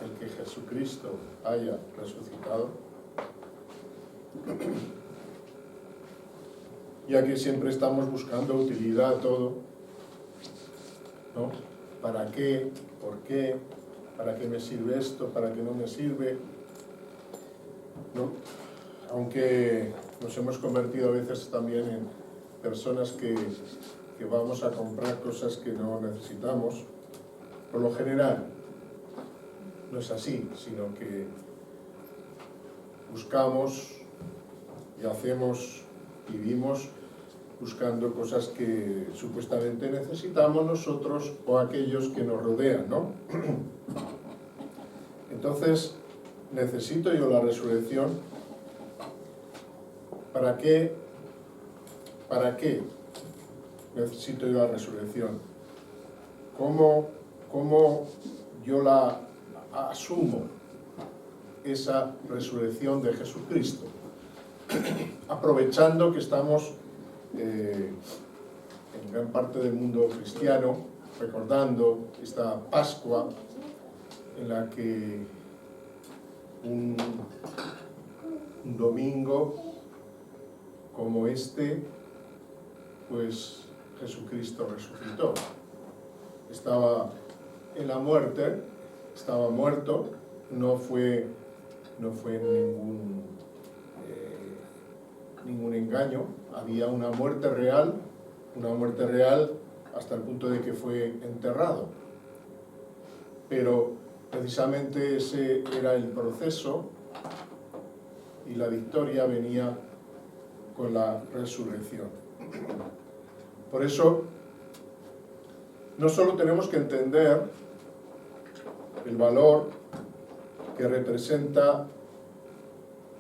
el que Jesucristo haya resucitado, ya que siempre estamos buscando utilidad a todo, ¿no? ¿Para qué? ¿Por qué? ¿Para qué me sirve esto? ¿Para qué no me sirve? ¿No? Aunque nos hemos convertido a veces también en personas que vamos a comprar cosas que no necesitamos, por lo general no es así, sino que buscamos y hacemos, vivimos buscando cosas que supuestamente necesitamos nosotros o aquellos que nos rodean, ¿no? Entonces, necesito yo la resurrección. ¿Para qué? ¿Para qué necesito yo la resurrección? ¿Cómo yo la asumo, esa resurrección de Jesucristo? Aprovechando que estamos en gran parte del mundo cristiano, recordando esta Pascua en la que un domingo como este, pues Jesucristo resucitó. Estaba en la muerte, estaba muerto, no fue ningún engaño, había una muerte real hasta el punto de que fue enterrado. Pero precisamente ese era el proceso y la victoria venía con la resurrección. Por eso, no solo tenemos que entender el valor que representa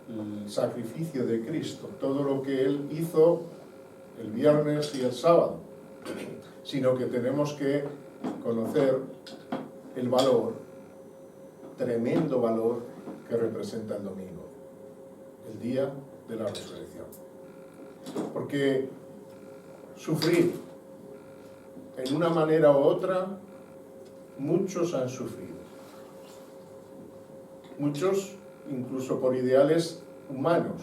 el sacrificio de Cristo, todo lo que Él hizo el viernes y el sábado, sino que tenemos que conocer el valor, tremendo valor que representa el domingo, el día de la resurrección. Porque sufrir, en una manera u otra, muchos han sufrido. Muchos, incluso por ideales humanos,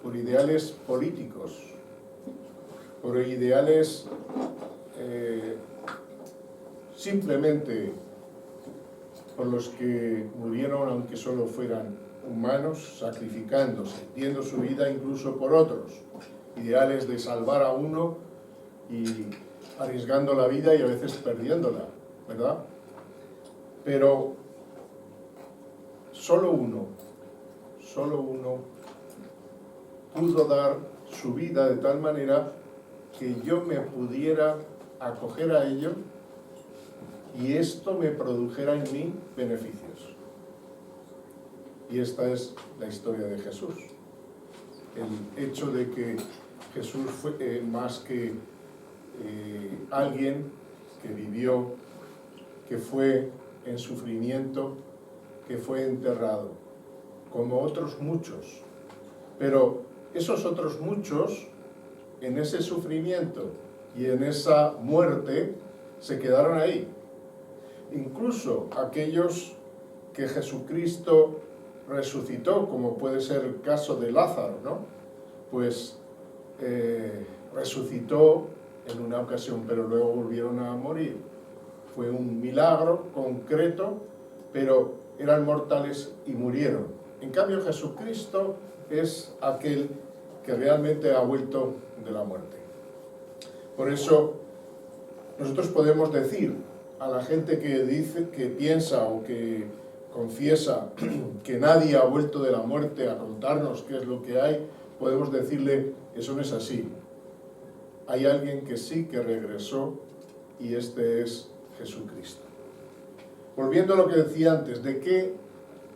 por ideales políticos, por ideales simplemente por los que murieron, aunque solo fueran humanos, sacrificándose, diendo su vida incluso por otros, ideales de salvar a uno y arriesgando la vida y a veces perdiéndola, ¿verdad? Pero solo uno pudo dar su vida de tal manera que yo me pudiera acoger a ello y esto me produjera en mí beneficios. Y esta es la historia de Jesús. El hecho de que Jesús fue más que alguien que vivió, que fue en sufrimiento, que fue enterrado, como otros muchos. Pero esos otros muchos, en ese sufrimiento y en esa muerte, se quedaron ahí. Incluso aquellos que Jesucristo resucitó, como puede ser el caso de Lázaro, ¿no? Pues resucitó en una ocasión, pero luego volvieron a morir. Fue un milagro concreto, pero eran mortales y murieron. En cambio, Jesucristo es aquel que realmente ha vuelto de la muerte. Por eso, nosotros podemos decir a la gente que dice, que piensa o que confiesa que nadie ha vuelto de la muerte a contarnos qué es lo que hay, podemos decirle, eso no es así. Hay alguien que sí que regresó y este es Jesucristo. Volviendo a lo que decía antes, ¿de qué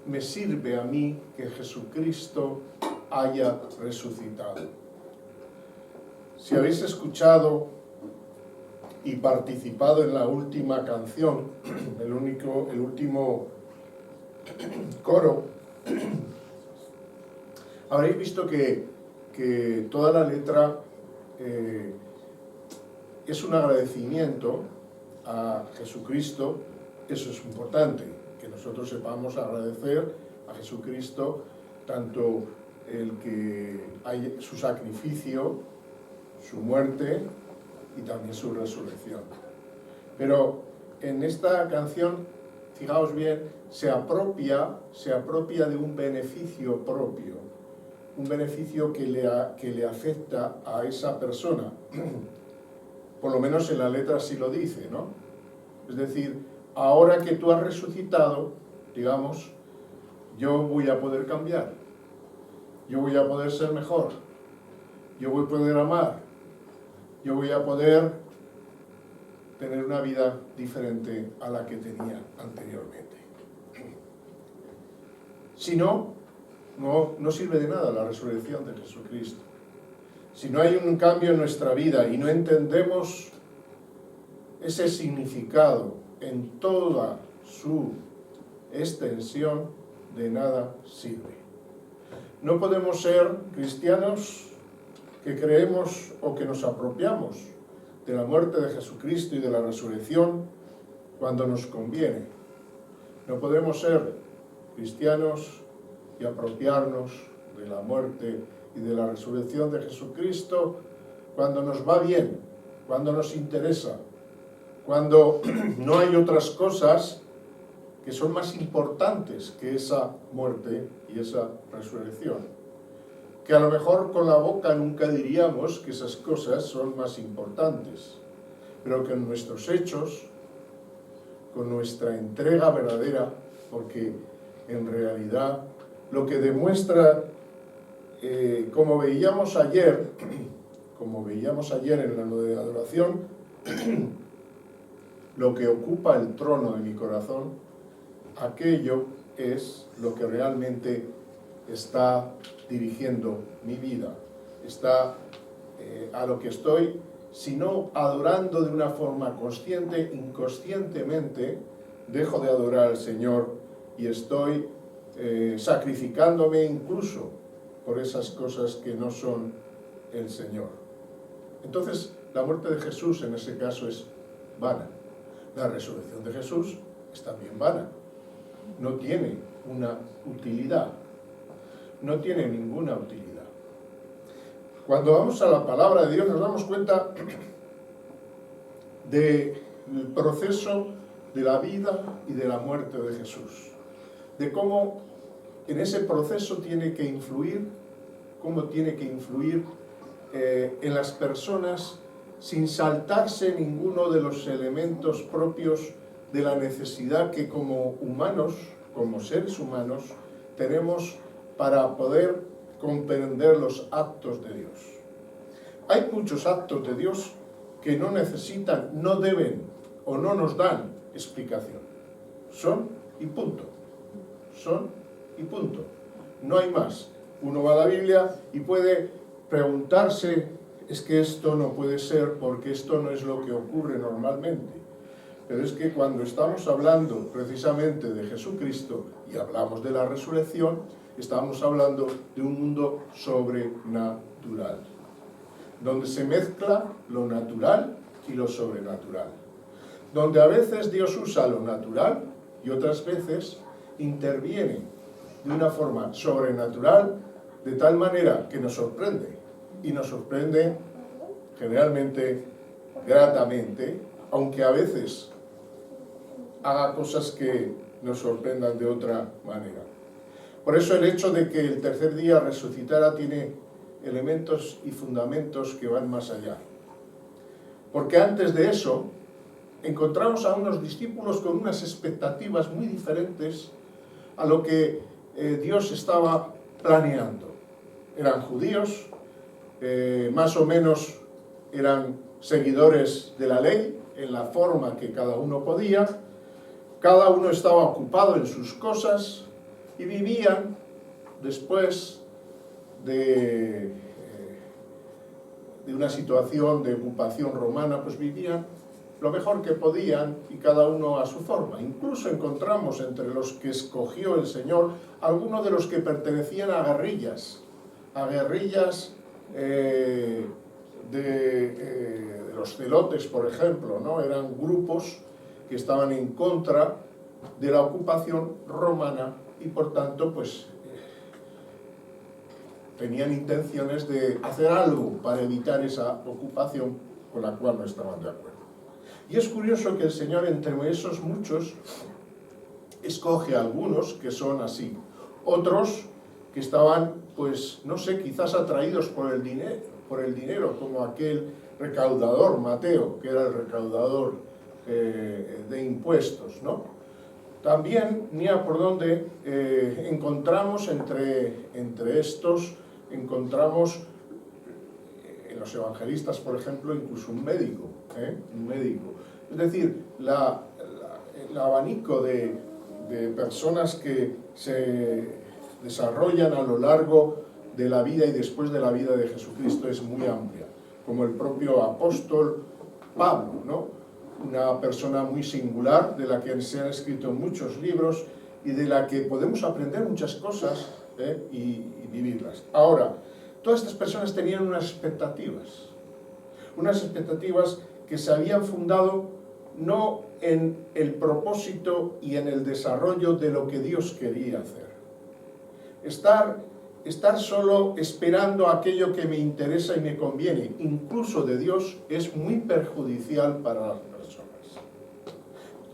me sirve a mí que Jesucristo haya resucitado? Si habéis escuchado y participado en la última canción, el último coro, habréis visto que toda la letra es un agradecimiento a Jesucristo. Eso es importante, que nosotros sepamos agradecer a Jesucristo tanto su sacrificio, su muerte y también su resurrección. Pero en esta canción, fijaos bien, se apropia de un beneficio propio, un beneficio que le afecta a esa persona. Por lo menos en la letra así lo dice, ¿no? Es decir, ahora que tú has resucitado, digamos, yo voy a poder cambiar, yo voy a poder ser mejor, yo voy a poder amar, yo voy a poder tener una vida diferente a la que tenía anteriormente. Si no, no sirve de nada la resurrección de Jesucristo. Si no hay un cambio en nuestra vida y no entendemos ese significado en toda su extensión, de nada sirve. No podemos ser cristianos que creemos o que nos apropiamos de la muerte de Jesucristo y de la resurrección cuando nos conviene. No podemos ser cristianos y apropiarnos de la muerte y de la resurrección de Jesucristo cuando nos va bien, cuando nos interesa, cuando no hay otras cosas que son más importantes que esa muerte y esa resurrección. Que a lo mejor con la boca nunca diríamos que esas cosas son más importantes, pero que en nuestros hechos, con nuestra entrega verdadera, porque en realidad lo que demuestra, como veíamos ayer en lo de adoración, lo que ocupa el trono de mi corazón, aquello es lo que realmente está dirigiendo mi vida, está a lo que estoy, si no adorando de una forma consciente, inconscientemente, dejo de adorar al Señor y estoy sacrificándome incluso por esas cosas que no son el Señor. Entonces, la muerte de Jesús en ese caso es vana. La resurrección de Jesús es también vana. No tiene una utilidad. No tiene ninguna utilidad. Cuando vamos a la palabra de Dios nos damos cuenta del proceso de la vida y de la muerte de Jesús. De cómo en ese proceso tiene que influir, en las personas sin saltarse ninguno de los elementos propios de la necesidad que como humanos, como seres humanos, tenemos para poder comprender los actos de Dios. Hay muchos actos de Dios que no necesitan, no deben o no nos dan explicación. Son y punto. Son y punto. No hay más. Uno va a la Biblia y puede preguntarse, es que esto no puede ser porque esto no es lo que ocurre normalmente. Pero es que cuando estamos hablando precisamente de Jesucristo y hablamos de la resurrección, estamos hablando de un mundo sobrenatural, donde se mezcla lo natural y lo sobrenatural, donde a veces Dios usa lo natural y otras veces interviene de una forma sobrenatural de tal manera que nos sorprende, y nos sorprende generalmente gratamente, aunque a veces haga cosas que nos sorprendan de otra manera. Por eso el hecho de que el tercer día resucitara tiene elementos y fundamentos que van más allá. Porque antes de eso encontramos a unos discípulos con unas expectativas muy diferentes a lo que Dios estaba planeando. Eran judíos, más o menos eran seguidores de la ley en la forma que cada uno podía. Cada uno estaba ocupado en sus cosas y vivían después de una situación de ocupación romana, pues vivían lo mejor que podían y cada uno a su forma. Incluso encontramos entre los que escogió el Señor algunos de los que pertenecían a guerrillas de los celotes, por ejemplo, ¿no? Eran grupos que estaban en contra de la ocupación romana y por tanto pues tenían intenciones de hacer algo para evitar esa ocupación con la cual no estaban de acuerdo. Y es curioso que el Señor, entre esos muchos, escoge a algunos que son así, otros que estaban, pues, no sé, quizás atraídos por el dinero, como aquel recaudador, Mateo, que era el recaudador de impuestos, ¿no? También, mira por dónde encontramos entre estos, encontramos en los evangelistas, por ejemplo, incluso un médico, un médico. Es decir, el abanico de personas que se desarrollan a lo largo de la vida y después de la vida de Jesucristo es muy amplia, como el propio apóstol Pablo, ¿no? Una persona muy singular, de la que se han escrito muchos libros y de la que podemos aprender muchas cosas y vivirlas. Ahora, todas estas personas tenían unas expectativas que se habían fundado no en el propósito y en el desarrollo de lo que Dios quería hacer. Estar solo esperando aquello que me interesa y me conviene, incluso de Dios, es muy perjudicial para las personas.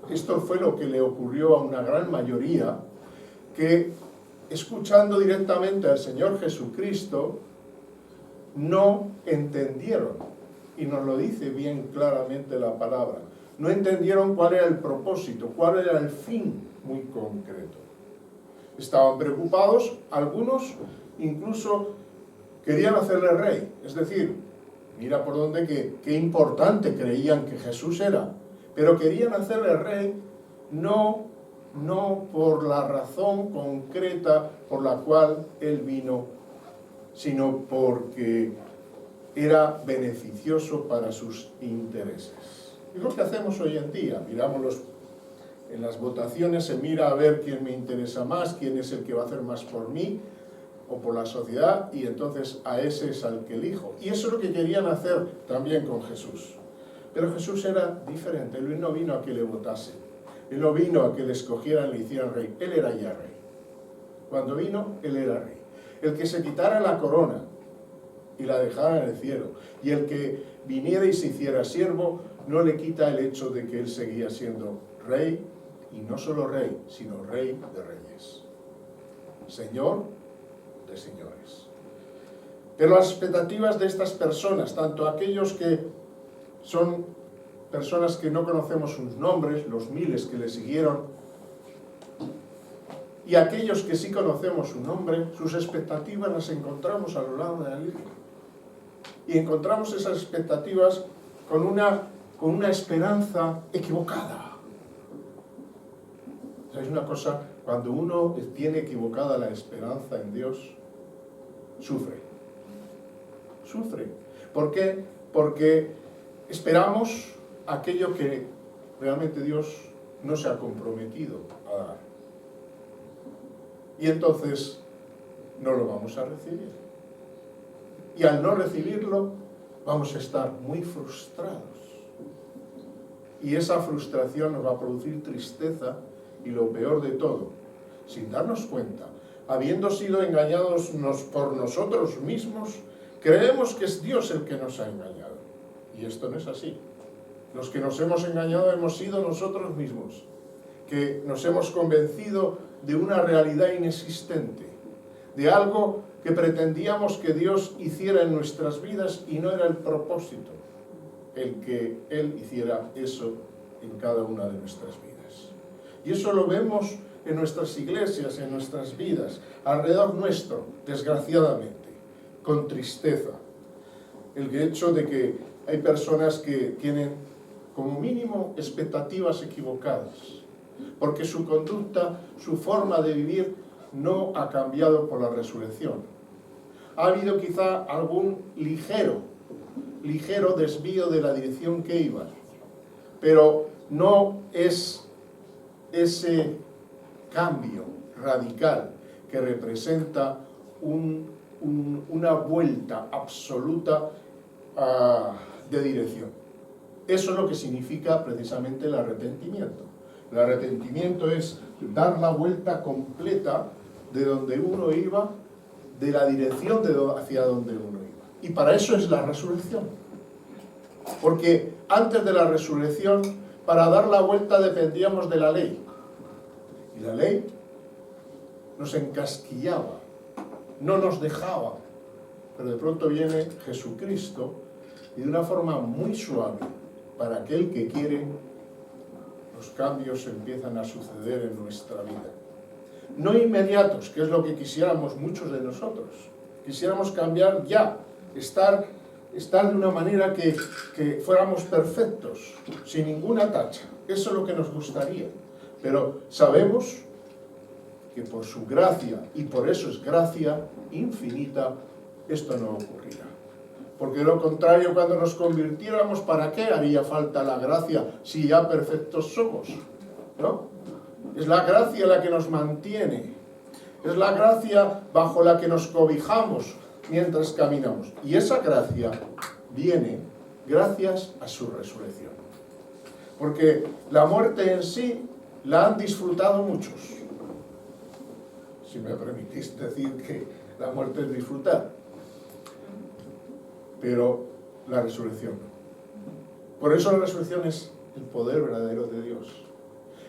Esto fue lo que le ocurrió a una gran mayoría que, escuchando directamente al Señor Jesucristo, no entendieron, y nos lo dice bien claramente la palabra, no entendieron cuál era el propósito, cuál era el fin muy concreto. Estaban preocupados, algunos incluso querían hacerle rey, es decir, mira por dónde qué importante creían que Jesús era, pero querían hacerle rey no por la razón concreta por la cual Él vino, sino porque era beneficioso para sus intereses. Es lo que hacemos hoy en día, miramos en las votaciones, se mira a ver quién me interesa más, quién es el que va a hacer más por mí o por la sociedad, y entonces a ese es al que elijo. Y eso es lo que querían hacer también con Jesús. Pero Jesús era diferente, Él no vino a que le votasen, Él no vino a que le escogieran y le hicieran rey, Él era ya rey. Cuando vino, Él era rey. El que se quitara la corona y la dejara en el cielo, y el que viniera y se hiciera siervo, no le quita el hecho de que Él seguía siendo rey, y no solo rey, sino rey de reyes, señor de señores. Pero las expectativas de estas personas, tanto aquellos que son personas que no conocemos sus nombres, los miles que le siguieron, y aquellos que sí conocemos su nombre, sus expectativas las encontramos a lo largo de la Biblia. Y encontramos esas expectativas con una esperanza equivocada. ¿Sabéis una cosa? Cuando uno tiene equivocada la esperanza en Dios, sufre. Sufre. ¿Por qué? Porque esperamos aquello que realmente Dios no se ha comprometido a dar. Y entonces no lo vamos a recibir. Y al no recibirlo, vamos a estar muy frustrados. Y esa frustración nos va a producir tristeza y lo peor de todo, sin darnos cuenta, habiendo sido engañados por nosotros mismos, creemos que es Dios el que nos ha engañado. Y esto no es así. Los que nos hemos engañado hemos sido nosotros mismos, que nos hemos convencido de una realidad inexistente, de algo que pretendíamos que Dios hiciera en nuestras vidas y no era el propósito, el que Él hiciera eso en cada una de nuestras vidas. Y eso lo vemos en nuestras iglesias, en nuestras vidas, alrededor nuestro, desgraciadamente, con tristeza. El hecho de que hay personas que tienen como mínimo expectativas equivocadas, porque su conducta, su forma de vivir no ha cambiado por la resurrección. Ha habido quizá algún ligero desvío de la dirección que iban, pero no es ese cambio radical que representa una vuelta absoluta de dirección. Eso es lo que significa precisamente el arrepentimiento. El arrepentimiento es dar la vuelta completa de donde uno iba, de la dirección hacia donde uno iba. Y para eso es la resurrección. Porque antes de la resurrección, para dar la vuelta dependíamos de la ley. Y la ley nos encasquillaba, no nos dejaba. Pero de pronto viene Jesucristo y de una forma muy suave, para aquel que quiere, los cambios empiezan a suceder en nuestra vida. No inmediatos, que es lo que quisiéramos muchos de nosotros. Quisiéramos cambiar ya, estar de una manera que fuéramos perfectos, sin ninguna tacha. Eso es lo que nos gustaría. Pero sabemos que por su gracia, y por eso es gracia infinita, esto no ocurrirá. Porque de lo contrario, cuando nos convirtiéramos, ¿para qué haría falta la gracia si ya perfectos somos? ¿No? Es la gracia la que nos mantiene. Es la gracia bajo la que nos cobijamos mientras caminamos. Y esa gracia viene gracias a su resurrección. Porque la muerte en sí la han disfrutado muchos. Si me permitís decir que la muerte es disfrutar. Pero la resurrección no. Por eso la resurrección es el poder verdadero de Dios.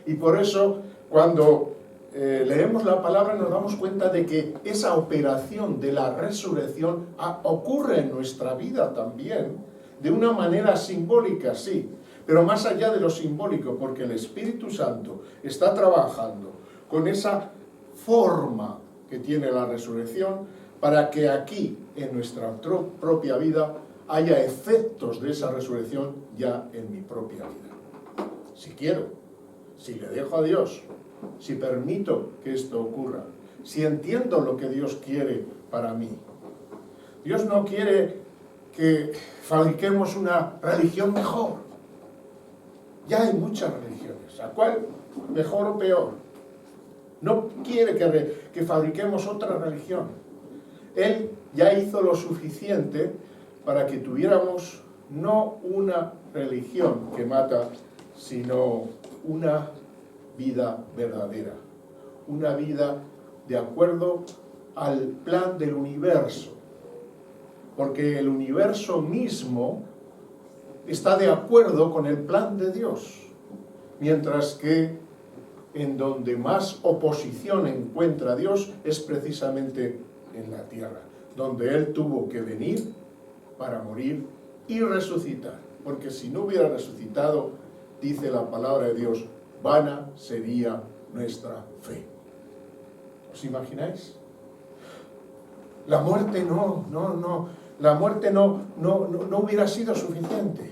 Y por eso cuando leemos la palabra nos damos cuenta de que esa operación de la resurrección ocurre en nuestra vida también, de una manera simbólica, sí, pero más allá de lo simbólico, porque el Espíritu Santo está trabajando con esa forma que tiene la resurrección para que aquí, en nuestra propia vida, haya efectos de esa resurrección ya en mi propia vida. Si quiero, si le dejo a Dios, si permito que esto ocurra, si entiendo lo que Dios quiere para mí. Dios no quiere que fabriquemos una religión mejor. Ya hay muchas religiones, ¿a cuál mejor o peor? No quiere que fabriquemos otra religión. Él ya hizo lo suficiente para que tuviéramos no una religión que mata, sino una vida verdadera, una vida de acuerdo al plan del universo, porque el universo mismo está de acuerdo con el plan de Dios, mientras que en donde más oposición encuentra Dios es precisamente en la tierra, donde Él tuvo que venir para morir y resucitar, porque si no hubiera resucitado, dice la palabra de Dios, vana sería nuestra fe. ¿Os imagináis? La muerte la muerte no hubiera sido suficiente.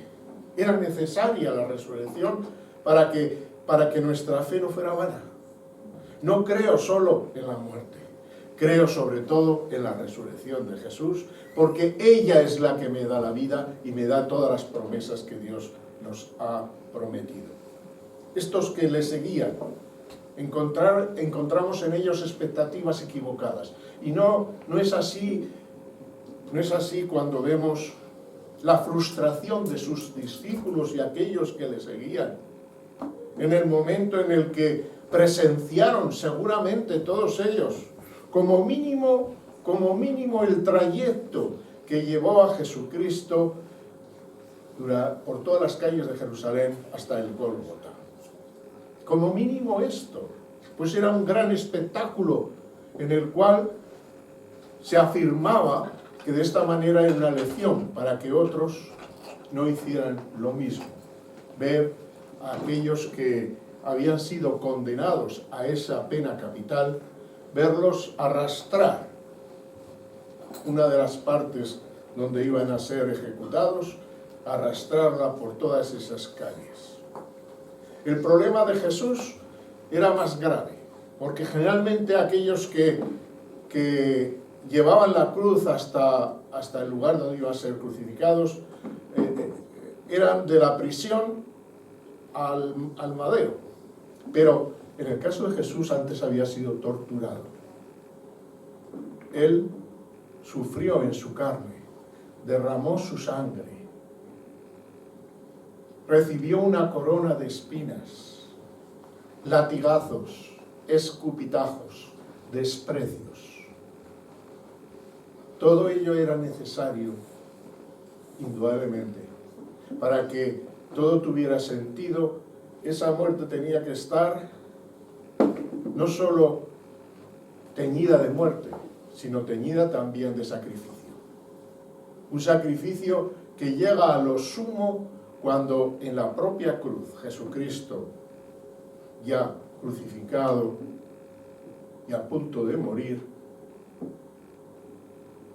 Era necesaria la resurrección para que nuestra fe no fuera vana. No creo solo en la muerte, creo sobre todo en la resurrección de Jesús, porque ella es la que me da la vida y me da todas las promesas que Dios nos ha prometido. Estos que le seguían, encontramos en ellos expectativas equivocadas. Y no es así cuando vemos la frustración de sus discípulos y aquellos que le seguían. En el momento en el que presenciaron seguramente todos ellos, como mínimo el trayecto que llevó a Jesucristo por todas las calles de Jerusalén hasta el Gólgota. Como mínimo esto, pues era un gran espectáculo en el cual se afirmaba que de esta manera era una lección para que otros no hicieran lo mismo. Ver a aquellos que habían sido condenados a esa pena capital, verlos arrastrar una de las partes donde iban a ser ejecutados, arrastrarla por todas esas calles. El problema de Jesús era más grave, porque generalmente aquellos que llevaban la cruz hasta el lugar donde iban a ser crucificados eran de la prisión al madero. Pero en el caso de Jesús antes había sido torturado. Él sufrió en su carne, derramó su sangre, recibió una corona de espinas, latigazos, escupitajos, desprecios. Todo ello era necesario, indudablemente, para que todo tuviera sentido. Esa muerte tenía que estar no solo teñida de muerte, sino teñida también de sacrificio. Un sacrificio que llega a lo sumo cuando en la propia cruz Jesucristo, ya crucificado y a punto de morir,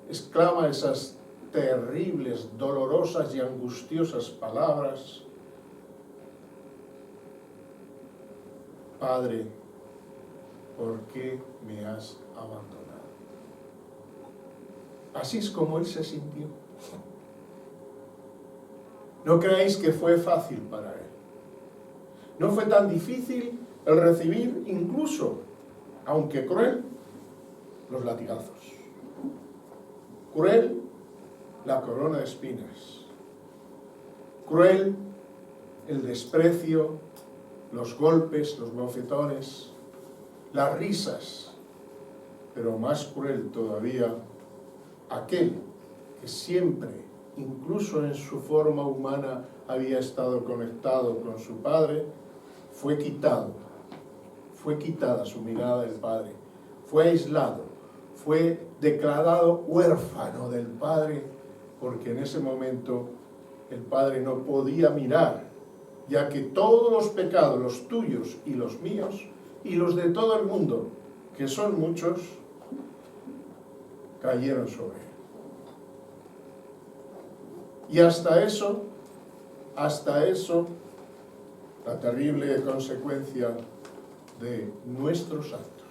exclama esas terribles, dolorosas y angustiosas palabras: Padre, ¿por qué me has abandonado? Así es como él se sintió. No creáis que fue fácil para él. No fue tan difícil el recibir, incluso, aunque cruel, los latigazos. Cruel la corona de espinas. Cruel el desprecio, los golpes, los bofetones, las risas, pero más cruel todavía aquel que siempre, incluso en su forma humana, había estado conectado con su Padre, fue quitada su mirada del Padre, fue aislado, fue declarado huérfano del Padre, porque en ese momento el Padre no podía mirar, ya que todos los pecados, los tuyos y los míos, y los de todo el mundo, que son muchos, cayeron sobre él. Y hasta eso, la terrible consecuencia de nuestros actos.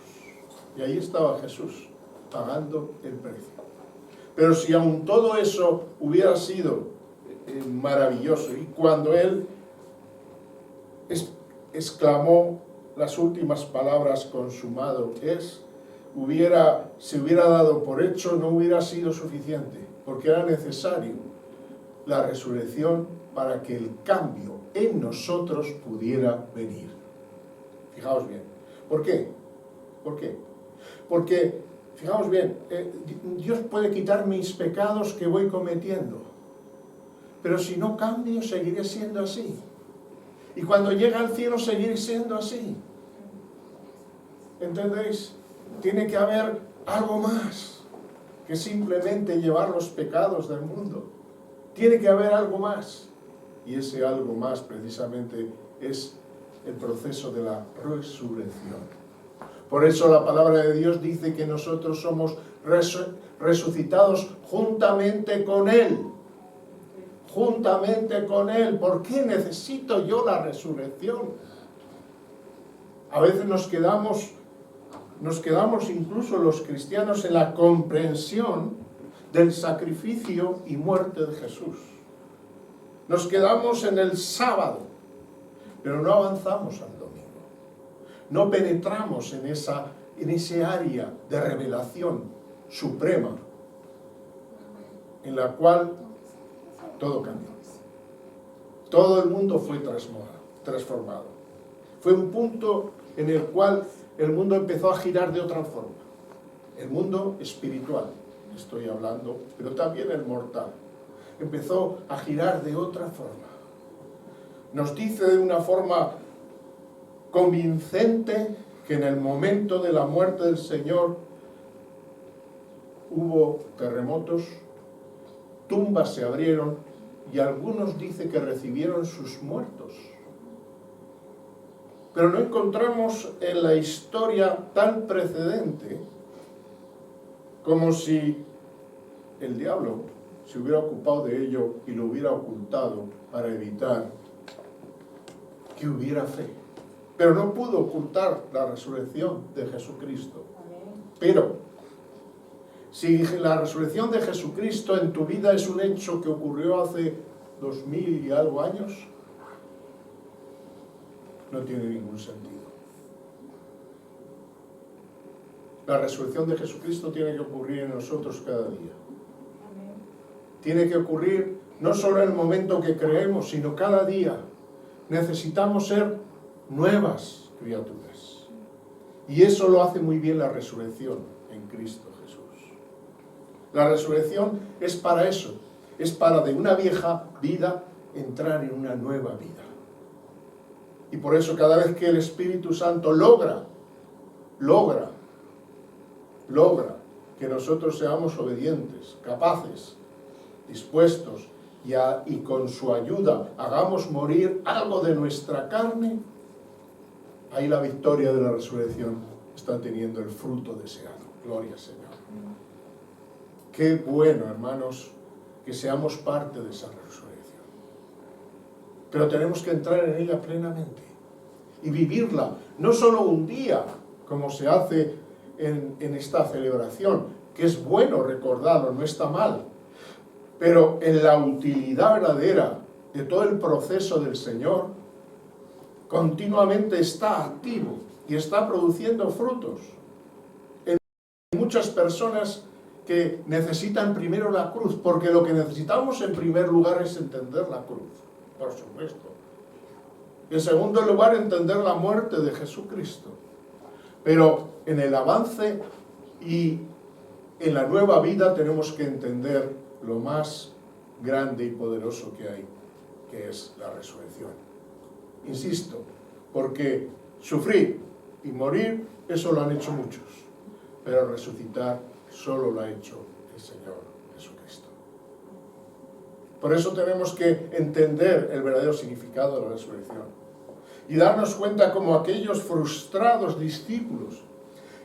Y ahí estaba Jesús, pagando el precio. Pero si aún todo eso hubiera sido maravilloso, y cuando Él exclamó las últimas palabras, consumado es, se hubiera dado por hecho, no hubiera sido suficiente, porque era necesario la resurrección para que el cambio en nosotros pudiera venir. Fijaos bien. ¿Por qué? ¿Por qué? Porque, fijaos bien, Dios puede quitar mis pecados que voy cometiendo, pero si no cambio, seguiré siendo así. Y cuando llegue al cielo, seguiré siendo así. ¿Entendéis? Tiene que haber algo más que simplemente llevar los pecados del mundo. Tiene que haber algo más. Y ese algo más, precisamente, es el proceso de la resurrección. Por eso la palabra de Dios dice que nosotros somos resucitados juntamente con Él. Juntamente con Él. ¿Por qué necesito yo la resurrección? A veces nos quedamos incluso los cristianos en la comprensión del sacrificio y muerte de Jesús. Nos quedamos en el sábado, pero no avanzamos al domingo. No penetramos en ese área de revelación suprema en la cual todo cambió. Todo el mundo fue transformado. Fue un punto en el cual el mundo empezó a girar de otra forma. El mundo espiritual, estoy hablando, pero también el mortal. Empezó a girar de otra forma. Nos dice de una forma convincente que en el momento de la muerte del Señor hubo terremotos, tumbas se abrieron y algunos dicen que recibieron sus muertos. Pero no encontramos en la historia tal precedente como si el diablo se hubiera ocupado de ello y lo hubiera ocultado para evitar que hubiera fe. Pero no pudo ocultar la resurrección de Jesucristo. Pero si la resurrección de Jesucristo en tu vida es un hecho que ocurrió hace 2000 y algo años, no tiene ningún sentido. La resurrección de Jesucristo tiene que ocurrir en nosotros cada día. Tiene que ocurrir no solo en el momento que creemos, sino cada día. Necesitamos ser nuevas criaturas. Y eso lo hace muy bien la resurrección en Cristo Jesús. La resurrección es para eso, es para de una vieja vida entrar en una nueva vida. Y por eso cada vez que el Espíritu Santo logra que nosotros seamos obedientes, capaces, dispuestos y con su ayuda hagamos morir algo de nuestra carne, ahí la victoria de la resurrección está teniendo el fruto deseado. Gloria al Señor. Qué bueno, hermanos, que seamos parte de esa resurrección. Pero tenemos que entrar en ella plenamente y vivirla, no solo un día, como se hace en esta celebración, que es bueno recordarlo, no está mal, pero en la utilidad verdadera de todo el proceso del Señor, continuamente está activo y está produciendo frutos. Hay muchas personas que necesitan primero la cruz, porque lo que necesitamos en primer lugar es entender la cruz, por supuesto. En segundo lugar, entender la muerte de Jesucristo. Pero en el avance y en la nueva vida tenemos que entender lo más grande y poderoso que hay, que es la resurrección. Insisto, porque sufrir y morir, eso lo han hecho muchos, pero resucitar solo lo ha hecho el Señor Jesucristo. Por eso tenemos que entender el verdadero significado de la resurrección y darnos cuenta como aquellos frustrados discípulos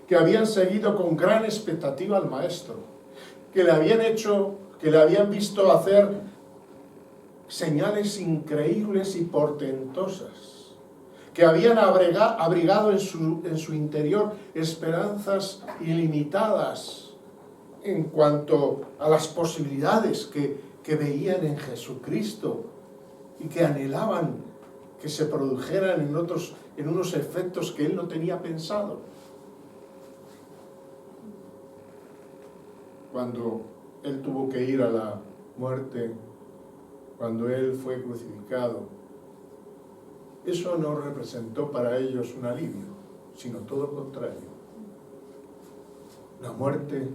que habían seguido con gran expectativa al Maestro, que le habían visto hacer señales increíbles y portentosas, que habían abrigado en su interior esperanzas ilimitadas en cuanto a las posibilidades que veían en Jesucristo y que anhelaban que se produjeran en unos efectos que Él no tenía pensado. Cuando Él tuvo que ir a la muerte, cuando Él fue crucificado, eso no representó para ellos un alivio, sino todo lo contrario. La muerte,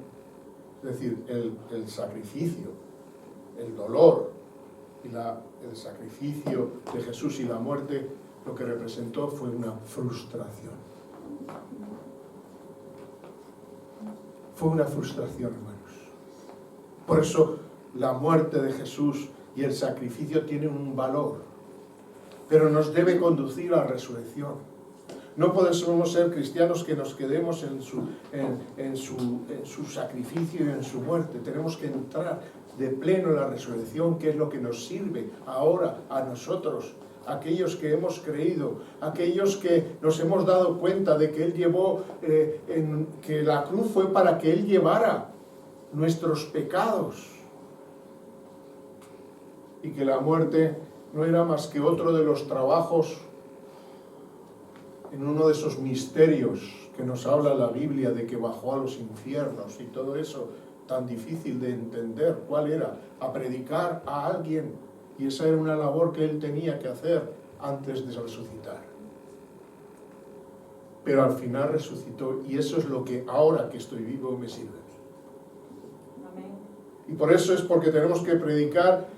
es decir, el sacrificio, el dolor y el sacrificio de Jesús y la muerte, lo que representó fue una frustración. Fue una frustración, hermanos. Por eso la muerte de Jesús y el sacrificio tienen un valor, pero nos debe conducir a la resurrección. No podemos ser cristianos que nos quedemos en su sacrificio y en su muerte. Tenemos que entrar de pleno en la resurrección, que es lo que nos sirve ahora a nosotros, aquellos que hemos creído, aquellos que nos hemos dado cuenta de que Él llevó, que la cruz fue para que Él llevara nuestros pecados y que la muerte no era más que otro de los trabajos en uno de esos misterios que nos habla la Biblia de que bajó a los infiernos y todo eso tan difícil de entender cuál era, a predicar a alguien, y esa era una labor que Él tenía que hacer antes de resucitar. Pero al final resucitó, y eso es lo que ahora que estoy vivo me sirve. Y por eso es porque tenemos que predicar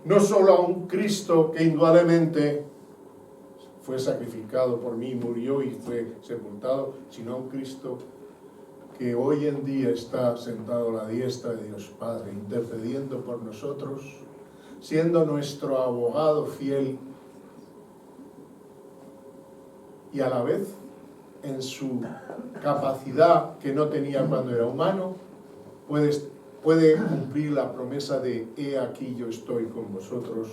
no solo a un Cristo que indudablemente fue sacrificado por mí, murió y fue sepultado, sino a un Cristo que hoy en día está sentado a la diestra de Dios Padre, intercediendo por nosotros, siendo nuestro abogado fiel y a la vez en su capacidad que no tenía cuando era humano, puede cumplir la promesa de he aquí yo estoy con vosotros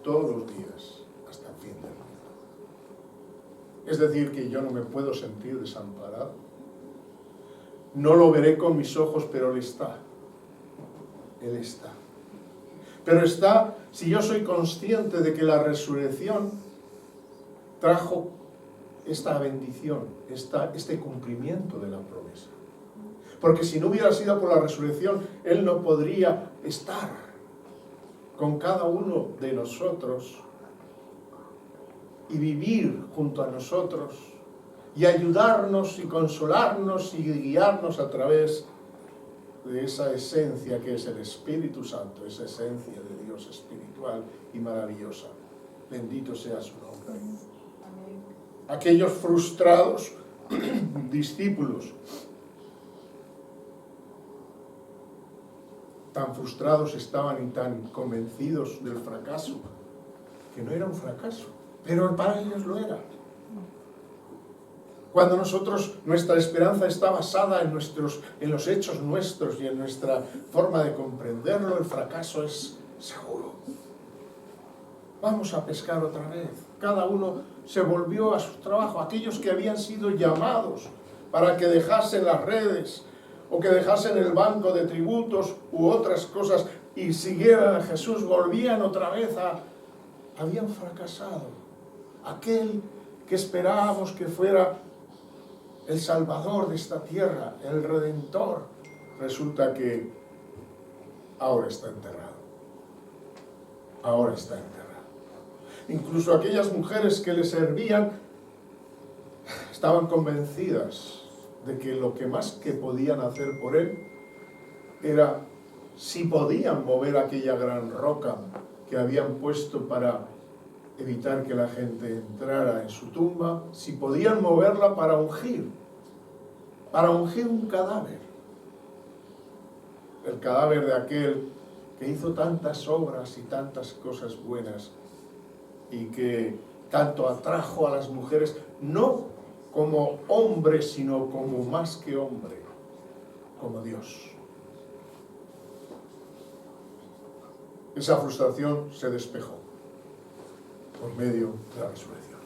todos los días hasta el fin del mundo. Es decir, que yo no me puedo sentir desamparado. No lo veré con mis ojos, pero Él está. Él está. Pero está, si yo soy consciente de que la resurrección trajo esta bendición, este cumplimiento de la promesa. Porque si no hubiera sido por la resurrección, Él no podría estar con cada uno de nosotros y vivir junto a nosotros y ayudarnos y consolarnos y guiarnos a través de esa esencia que es el Espíritu Santo, esa esencia de Dios espiritual y maravillosa. Bendito sea su nombre. Aquellos frustrados discípulos, tan frustrados estaban y tan convencidos del fracaso, que no era un fracaso, pero para ellos lo era. Cuando nuestra esperanza está basada en los hechos nuestros y en nuestra forma de comprenderlo, el fracaso es seguro. Vamos a pescar otra vez. Cada uno se volvió a su trabajo. Aquellos que habían sido llamados para que dejasen las redes o que dejasen el banco de tributos u otras cosas y siguieran a Jesús, volvían otra vez habían fracasado. Aquel que esperábamos que fuera el Salvador de esta tierra, el Redentor, resulta que ahora está enterrado. Ahora está enterrado. Incluso aquellas mujeres que le servían estaban convencidas de que lo que más que podían hacer por él era, si podían mover aquella gran roca que habían puesto para evitar que la gente entrara en su tumba, si podían moverla para ungir un cadáver. El cadáver de aquel que hizo tantas obras y tantas cosas buenas y que tanto atrajo a las mujeres, no como hombre, sino como más que hombre, como Dios. Esa frustración se despejó por medio de la resurrección.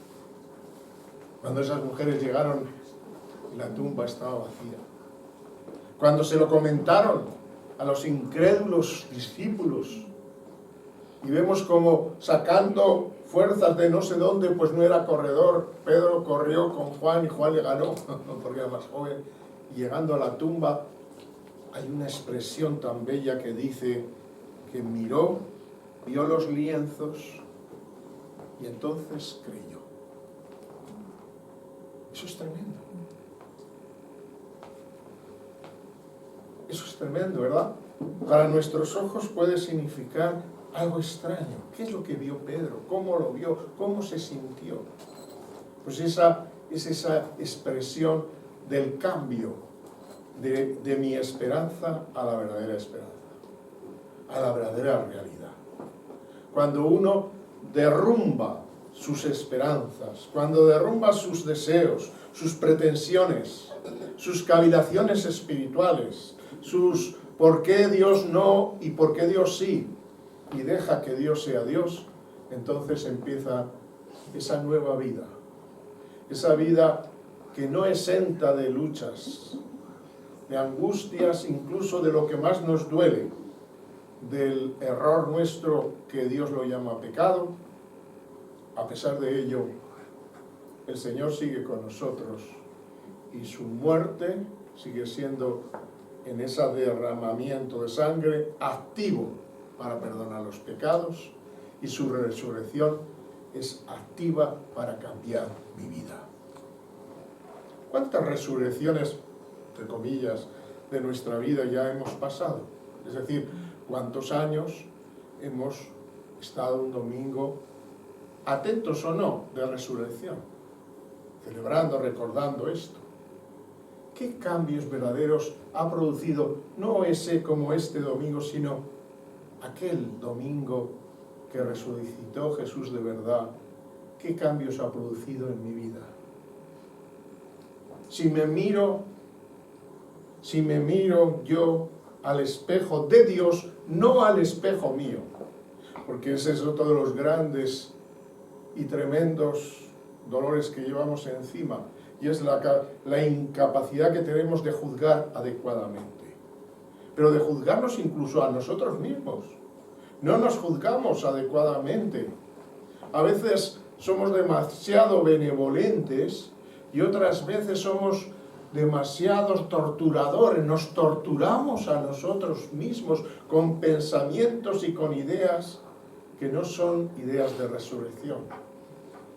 Cuando esas mujeres llegaron, la tumba estaba vacía. Cuando se lo comentaron a los incrédulos discípulos, y vemos como sacando fuerzas de no sé dónde, pues no era corredor, Pedro corrió con Juan y Juan le ganó, porque era más joven, y llegando a la tumba, hay una expresión tan bella que dice que miró, vio los lienzos y entonces creyó. Eso es tremendo. Eso es tremendo, ¿verdad? Para nuestros ojos puede significar algo extraño. ¿Qué es lo que vio Pedro? ¿Cómo lo vio? ¿Cómo se sintió? Pues esa es esa expresión del cambio de mi esperanza a la verdadera esperanza, a la verdadera realidad. Cuando uno derrumba sus esperanzas, cuando derrumba sus deseos, sus pretensiones, sus cavilaciones espirituales, sus ¿por qué Dios no y por qué Dios sí? Y deja que Dios sea Dios, entonces empieza esa nueva vida. Esa vida que no exenta de luchas, de angustias, incluso de lo que más nos duele, del error nuestro que Dios lo llama pecado. A pesar de ello, el Señor sigue con nosotros y su muerte sigue siendo en ese derramamiento de sangre activo para perdonar los pecados, y su resurrección es activa para cambiar mi vida. ¿Cuántas resurrecciones, entre comillas, de nuestra vida ya hemos pasado? Es decir, ¿cuántos años hemos estado un domingo, atentos o no, de resurrección, celebrando, recordando esto? ¿Qué cambios verdaderos ha producido, no ese como este domingo, sino aquel domingo que resucitó Jesús de verdad? ¿Qué cambios ha producido en mi vida? Si me miro yo al espejo de Dios, no al espejo mío, porque ese es otro de los grandes y tremendos dolores que llevamos encima, y es la incapacidad que tenemos de juzgar adecuadamente, pero de juzgarnos incluso a nosotros mismos. No nos juzgamos adecuadamente. A veces somos demasiado benevolentes y otras veces somos demasiados torturadores. Nos torturamos a nosotros mismos con pensamientos y con ideas que no son ideas de resurrección,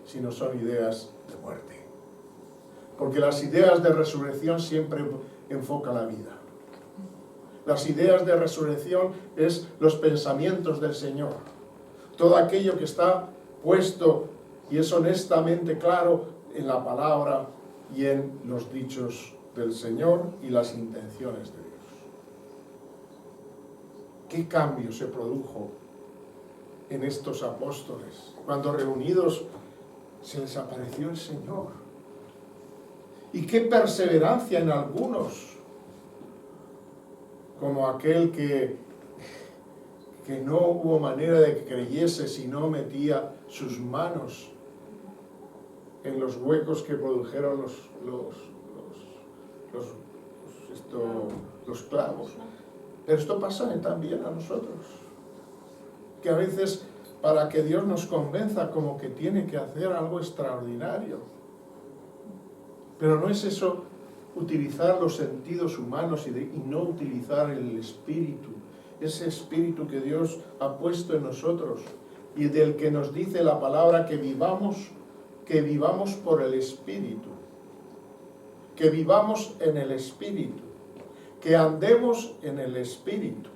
sino son ideas de muerte. Porque las ideas de resurrección siempre enfocan la vida. Las ideas de resurrección es los pensamientos del Señor. Todo aquello que está puesto y es honestamente claro en la palabra y en los dichos del Señor y las intenciones de Dios. ¿Qué cambio se produjo en estos apóstoles cuando reunidos se les apareció el Señor? ¿Y qué perseverancia en algunos? Como aquel que no hubo manera de que creyese si no metía sus manos en los huecos que produjeron los clavos. Pero esto pasa también a nosotros, que a veces para que Dios nos convenza como que tiene que hacer algo extraordinario. Pero no es eso utilizar los sentidos humanos y no utilizar el espíritu, ese espíritu que Dios ha puesto en nosotros y del que nos dice la palabra que vivamos por el espíritu, que vivamos en el espíritu, que andemos en el espíritu,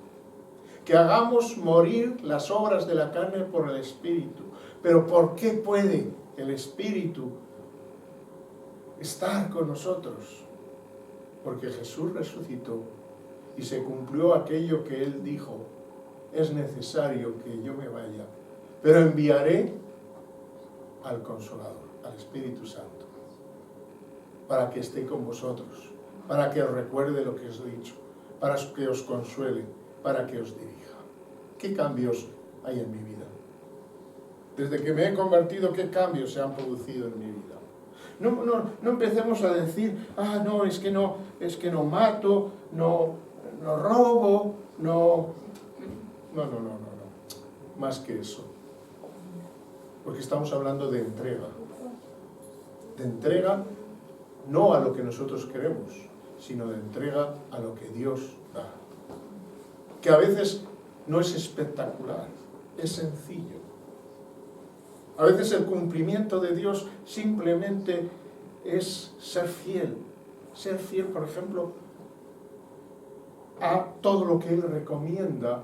que hagamos morir las obras de la carne por el espíritu. Pero ¿por qué puede el espíritu estar con nosotros? Porque Jesús resucitó y se cumplió aquello que Él dijo: es necesario que yo me vaya, pero enviaré al Consolador, al Espíritu Santo, para que esté con vosotros, para que os recuerde lo que os he dicho, para que os consuele, para que os dirija. ¿Qué cambios hay en mi vida? Desde que me he convertido, ¿qué cambios se han producido en mi vida? No empecemos a decir: no, es que no mato, no robo, no. Más que eso. Porque estamos hablando de entrega. De entrega no a lo que nosotros queremos, sino de entrega a lo que Dios da. Que a veces no es espectacular, es sencillo. A veces el cumplimiento de Dios simplemente es ser fiel. Ser fiel, por ejemplo, a todo lo que Él recomienda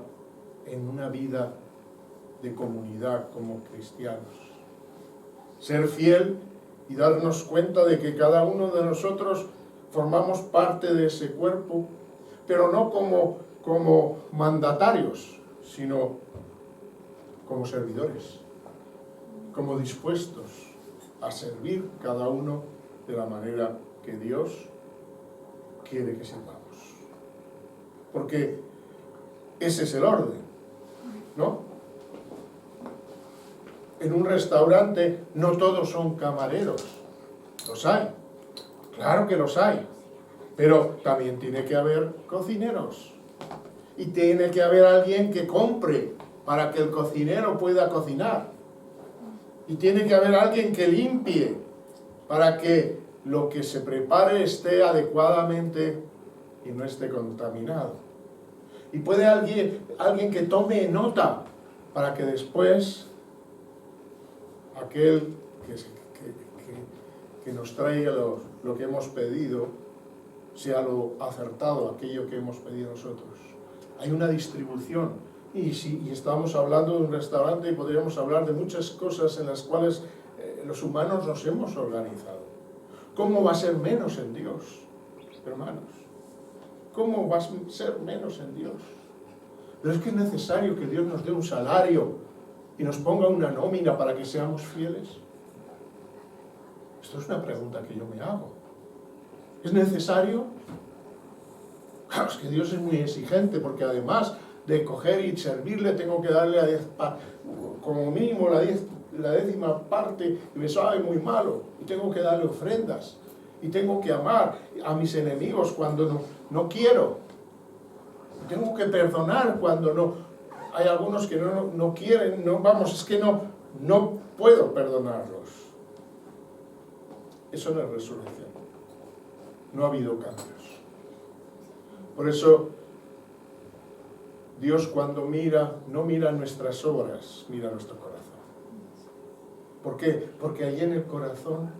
en una vida de comunidad como cristianos. Ser fiel y darnos cuenta de que cada uno de nosotros formamos parte de ese cuerpo, pero no como mandatarios, sino como servidores, como dispuestos a servir cada uno de la manera que Dios quiere que sirvamos. Porque ese es el orden, ¿no? En un restaurante no todos son camareros. Los hay, claro que los hay, pero también tiene que haber cocineros. Y tiene que haber alguien que compre para que el cocinero pueda cocinar. Y tiene que haber alguien que limpie para que lo que se prepare esté adecuadamente y no esté contaminado. Y puede alguien que tome nota para que después aquel que nos traiga lo que hemos pedido sea lo acertado, aquello que hemos pedido nosotros. Hay una distribución. Y estamos hablando de un restaurante y podríamos hablar de muchas cosas en las cuales los humanos nos hemos organizado. ¿Cómo va a ser menos en Dios, hermanos? ¿Cómo va a ser menos en Dios? Pero es que es necesario que Dios nos dé un salario y nos ponga una nómina para que seamos fieles. Esto es una pregunta que yo me hago. ¿Es necesario? Claro, es que Dios es muy exigente, porque además de coger y servirle, tengo que darle como mínimo la décima parte, y me sabe muy malo, y tengo que darle ofrendas, y tengo que amar a mis enemigos cuando no quiero, y tengo que perdonar cuando no. Hay algunos que no quieren, es que no puedo perdonarlos. Eso no es resurrección. No ha habido cambios. Por eso Dios, cuando mira, no mira nuestras obras, mira nuestro corazón. ¿Por qué? Porque allí en el corazón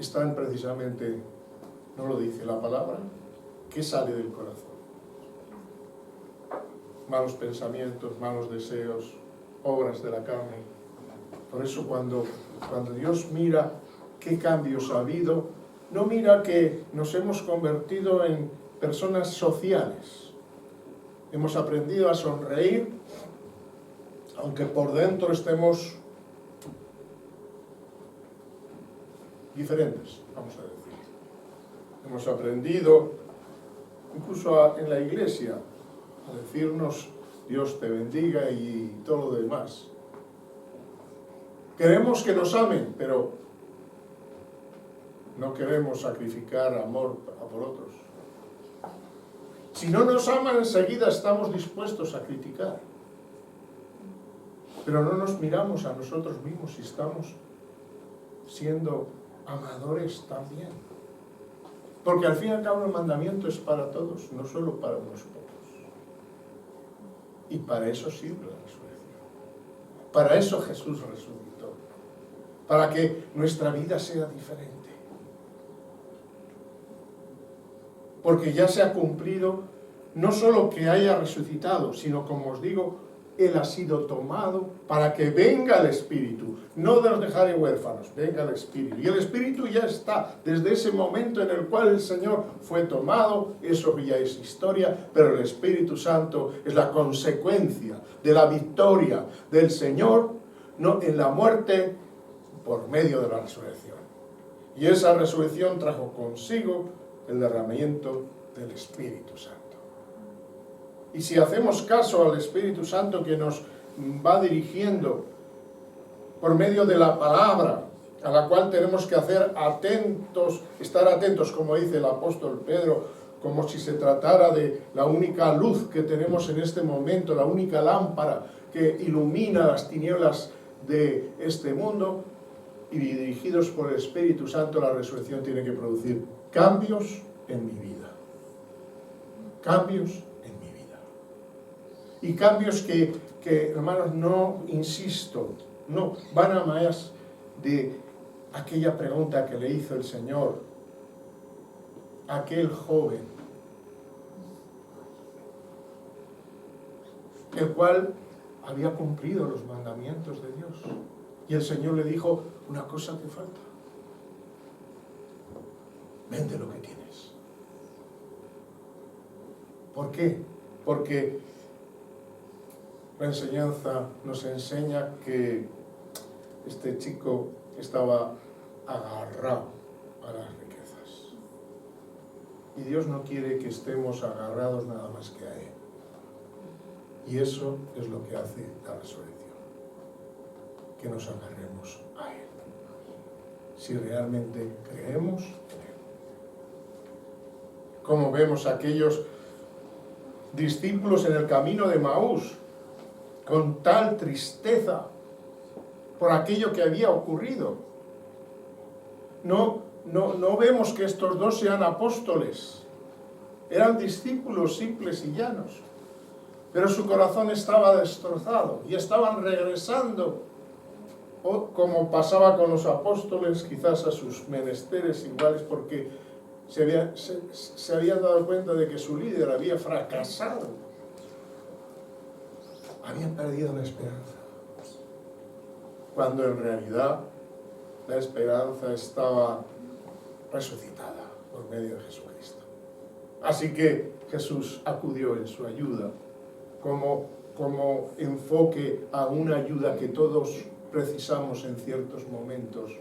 están precisamente, no lo dice la palabra, ¿qué sale del corazón? Malos pensamientos, malos deseos, obras de la carne. Por eso cuando Dios mira qué cambios ha habido, no mira que nos hemos convertido en personas sociales. Hemos aprendido a sonreír, aunque por dentro estemos diferentes, vamos a decir. Hemos aprendido, incluso en la iglesia, a decirnos Dios te bendiga y todo lo demás. Queremos que nos amen, pero no queremos sacrificar amor por otros. Si no nos aman, enseguida estamos dispuestos a criticar. Pero no nos miramos a nosotros mismos si estamos siendo amadores también. Porque al fin y al cabo el mandamiento es para todos, no solo para unos pocos. Y para eso sirve la resurrección. Para eso Jesús resucitó. Para que nuestra vida sea diferente. Porque ya se ha cumplido, no solo que haya resucitado, sino, como os digo, Él ha sido tomado para que venga el Espíritu. No de los dejaré huérfanos, venga el Espíritu. Y el Espíritu ya está, desde ese momento en el cual el Señor fue tomado, eso ya es historia, pero el Espíritu Santo es la consecuencia de la victoria del Señor, no en la muerte, por medio de la resurrección. Y esa resurrección trajo consigo el derramamiento del Espíritu Santo. Y si hacemos caso al Espíritu Santo que nos va dirigiendo por medio de la palabra, a la cual tenemos que estar atentos, como dice el apóstol Pedro, como si se tratara de la única luz que tenemos en este momento, la única lámpara que ilumina las tinieblas de este mundo, y dirigidos por el Espíritu Santo, la resurrección tiene que producir cambios en mi vida. Cambios en mi vida. Y cambios que hermanos, no insisto, no van a más de aquella pregunta que le hizo el Señor a aquel joven, el cual había cumplido los mandamientos de Dios. Y el Señor le dijo, una cosa te falta. Vende lo que tienes. ¿Por qué? Porque la enseñanza nos enseña que este chico estaba agarrado a las riquezas. Y Dios no quiere que estemos agarrados nada más que a Él. Y eso es lo que hace la resurrección. Que nos agarremos a Él. Si realmente creemos en Él. Como vemos aquellos discípulos en el camino de Maús, con tal tristeza por aquello que había ocurrido. No vemos que estos dos sean apóstoles. Eran discípulos simples y llanos. Pero su corazón estaba destrozado y estaban regresando, o como pasaba con los apóstoles, quizás a sus menesteres iguales, porque se habían dado cuenta de que su líder había fracasado. Habían perdido la esperanza. Cuando en realidad la esperanza estaba resucitada por medio de Jesucristo. Así que Jesús acudió en su ayuda como enfoque a una ayuda que todos precisamos en ciertos momentos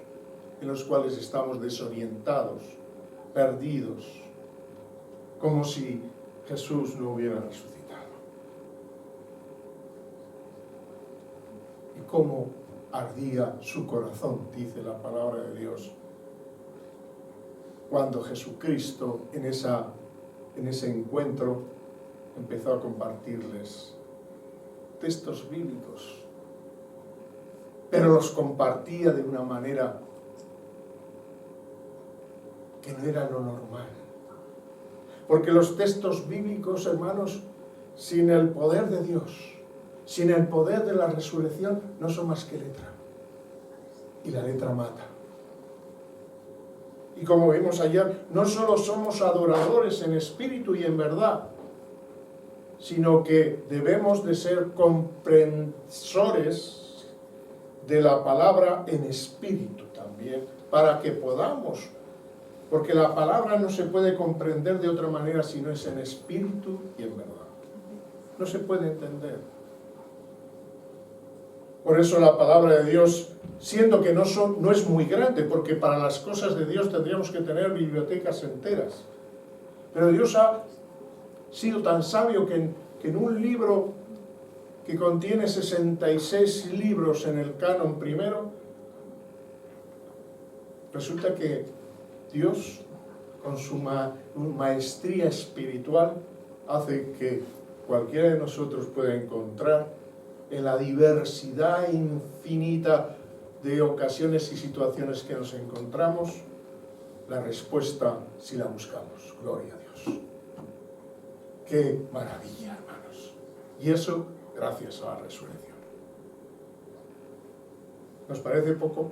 en los cuales estamos desorientados, perdidos, como si Jesús no hubiera resucitado. Y cómo ardía su corazón, dice la palabra de Dios, cuando Jesucristo en ese encuentro empezó a compartirles textos bíblicos, pero los compartía de una manera que no era lo normal. Porque los textos bíblicos, hermanos, sin el poder de Dios, sin el poder de la resurrección, no son más que letra. Y la letra mata. Y como vimos ayer, no solo somos adoradores en espíritu y en verdad, sino que debemos de ser comprensores de la palabra en espíritu también, para que podamos, porque la palabra no se puede comprender de otra manera si no es en espíritu y en verdad. No se puede entender. Por eso la palabra de Dios, siendo que no es muy grande, porque para las cosas de Dios tendríamos que tener bibliotecas enteras, pero Dios ha sido tan sabio que en un libro que contiene 66 libros en el canon primero, resulta que Dios, con su maestría espiritual, hace que cualquiera de nosotros pueda encontrar en la diversidad infinita de ocasiones y situaciones que nos encontramos, la respuesta si la buscamos. Gloria a Dios. ¡Qué maravilla, hermanos! Y eso gracias a la resurrección. ¿Nos parece poco?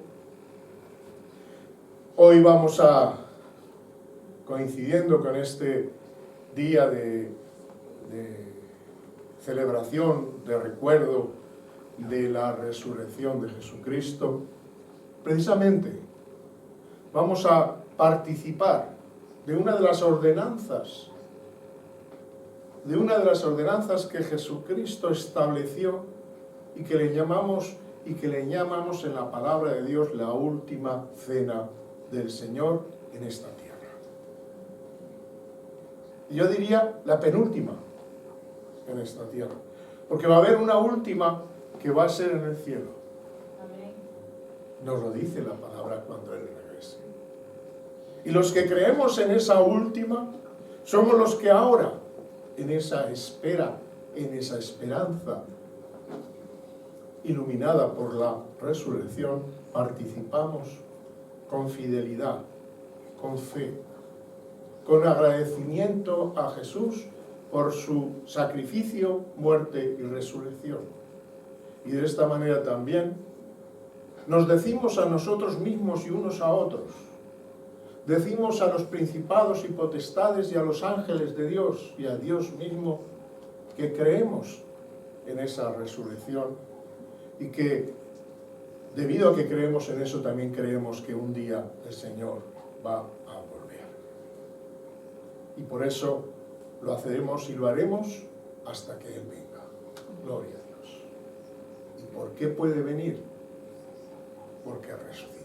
Hoy vamos a, coincidiendo con este día de celebración, de recuerdo de la resurrección de Jesucristo, precisamente vamos a participar de una de las ordenanzas que Jesucristo estableció y que le llamamos en la palabra de Dios la última cena del Señor en esta tierra. Y yo diría la penúltima en esta tierra, porque va a haber una última que va a ser en el cielo. Amén. Nos lo dice la palabra cuando Él regrese. Y los que creemos en esa última somos los que ahora, en esa espera, en esa esperanza iluminada por la resurrección, participamos con fidelidad, con fe, con agradecimiento a Jesús por su sacrificio, muerte y resurrección. Y de esta manera también nos decimos a nosotros mismos y unos a otros, decimos a los principados y potestades y a los ángeles de Dios y a Dios mismo que creemos en esa resurrección y que debido a que creemos en eso también creemos que un día el Señor va a volver. Y por eso lo hacemos y lo haremos hasta que Él venga. Gloria a Dios. ¿Y por qué puede venir? Porque resucitó.